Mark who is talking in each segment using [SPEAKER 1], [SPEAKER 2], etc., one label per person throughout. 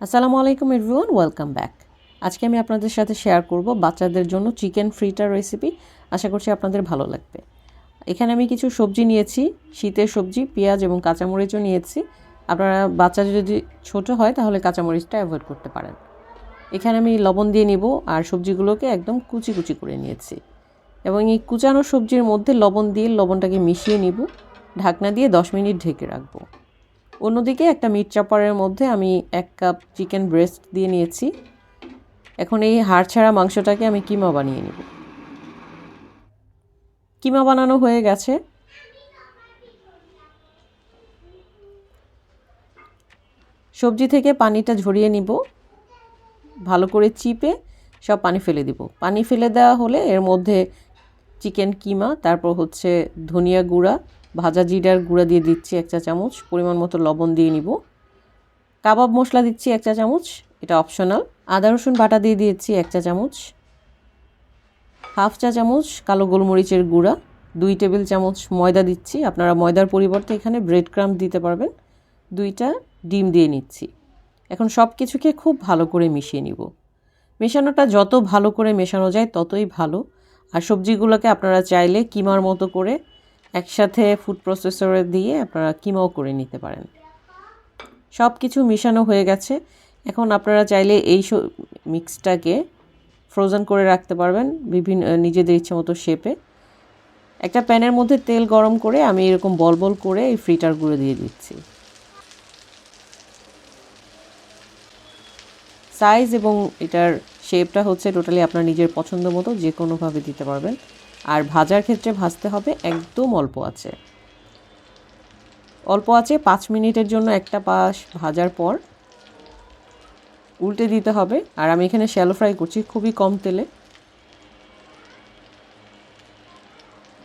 [SPEAKER 1] আসসালামু আলাইকুম everyone, welcome back. আজকে আমি আপনাদের সাথে শেয়ার করব বাচ্চাদের জন্য চিকেন ফ্রিটার রেসিপি। আশা করছি আপনাদের ভালো লাগবে। এখানে আমি কিছু সবজি নিয়েছি, শীতের সবজি, পেঁয়াজ এবং কাঁচামরিচও নিয়েছি। আপনারা বাচ্চা যদি ছোট হয় তাহলে কাঁচামরিচটা অ্যাভয়েড করতে পারেন। এখানে আমি লবণ দিয়ে নিব আর সবজিগুলোকে একদম কুচি কুচি করে নিয়েছি এবং এই কুচানো সবজির মধ্যে লবণ দিয়ে লবণটাকে মিশিয়ে নিব। ঢাকনা দিয়ে 10 মিনিট ঢেকে রাখবো। অন্যদিকে একটা মিট চপারের মধ্যে আমি 1 কাপ চিকেন ব্রেস্ট দিয়ে নিয়েছি। এখন এই হাড় ছাড়া মাংসটাকে আমি কিমা বানিয়ে নেব। কিমা বানানো হয়ে গেছে। সবজি থেকে পানিটা ঝরিয়ে নিব, ভালো করে চিপে সব পানি ফেলে দিব। পানি ফেলে দেওয়া হলে এর মধ্যে চিকেন কিমা, তারপর হচ্ছে ধনিয়া গুঁড়া, ভাজা জিরার গুঁড়া দিয়ে দিচ্ছি 1 চা চামচ, পরিমাণ মতো লবণ দিয়ে নিব। কাবাব মশলা দিচ্ছি 1 চা চামচ, এটা অপশনাল। আদা রসুন বাটা দিয়ে দিয়েছি 1 চা চামচ, হাফ চা চামচ কালো গোলমরিচের গুঁড়া, 2 টেবিল চামচ ময়দা দিচ্ছি। আপনারা ময়দার পরিবর্তে এখানে ব্রেড ক্রাম্ব দিতে পারবেন। 2টা ডিম দিয়ে নিচ্ছি। এখন সব কিছুকে খুব ভালো করে মিশিয়ে নিব। মেশানোটা যত ভালো করে মেশানো যায় ততই ভালো। আর সবজিগুলোকে আপনারা চাইলে কিমার মতো করে একসাথে ফুড প্রসেসরে দিয়ে আপনারা কিমাও করে নিতে পারেন। সব কিছু মিশানো হয়ে গেছে। এখন আপনারা চাইলে এই মিক্সটাকে ফ্রোজেন করে রাখতে পারবেন বিভিন্ন নিজেদের ইচ্ছে মতো শেপে। একটা প্যানের মধ্যে তেল গরম করে আমি এরকম বল বল করে এই ফ্রিটারগুলো দিয়ে দিচ্ছি। সাইজ এবং এটার শেপটা হচ্ছে টোটালি আপনার নিজের পছন্দ মতো যে কোনোভাবে দিতে পারবেন। আর ভাজার ক্ষেত্রে ভাজতে হবে একদম অল্প আছে। 5 মিনিটের জন্য একটা পাশ ভাজার পর উল্টে দিতে হবে। আর আমি এখানে শ্যালো ফ্রাই করছি খুবই কম তেলে।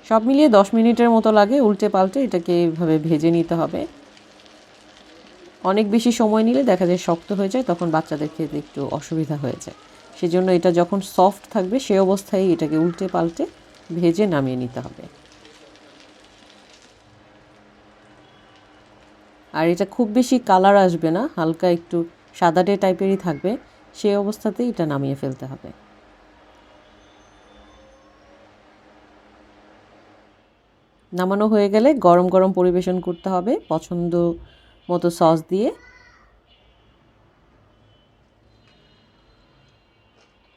[SPEAKER 1] সব মিলিয়ে 10 মিনিটের মতো লাগে উল্টে পাল্টে এটাকে এইভাবে ভেজে নিতে হবে। অনেক বেশি সময় নিলে দেখা যায় শক্ত হয়ে যায়, তখন বাচ্চাদের খেতে একটু অসুবিধা হয়ে যায়। সেজন্য এটা যখন সফট থাকবে সে অবস্থায় এটাকে উল্টে পাল্টে ভেজে নামিয়ে নিতে হবে। আর এটা খুব বেশি কালার আসবে না, হালকা একটু সাদাটে টাইপেরই থাকবে, সেই অবস্থাতেই এটা নামিয়ে ফেলতে হবে। নামানো হয়ে গেলে গরম গরম পরিবেশন করতে হবে পছন্দ মতো সস দিয়ে।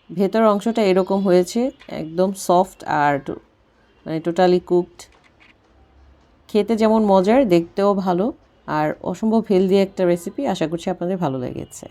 [SPEAKER 1] ভেতর অংশটা এরকম হয়েছে, একদম সফট আর মানে টোটালি কুকড। খেতে যেমন মজার, দেখতেও ভালো আর অসম্ভব হেলদি একটা রেসিপি। আশা করছি আপনাদের ভালো লেগেছে।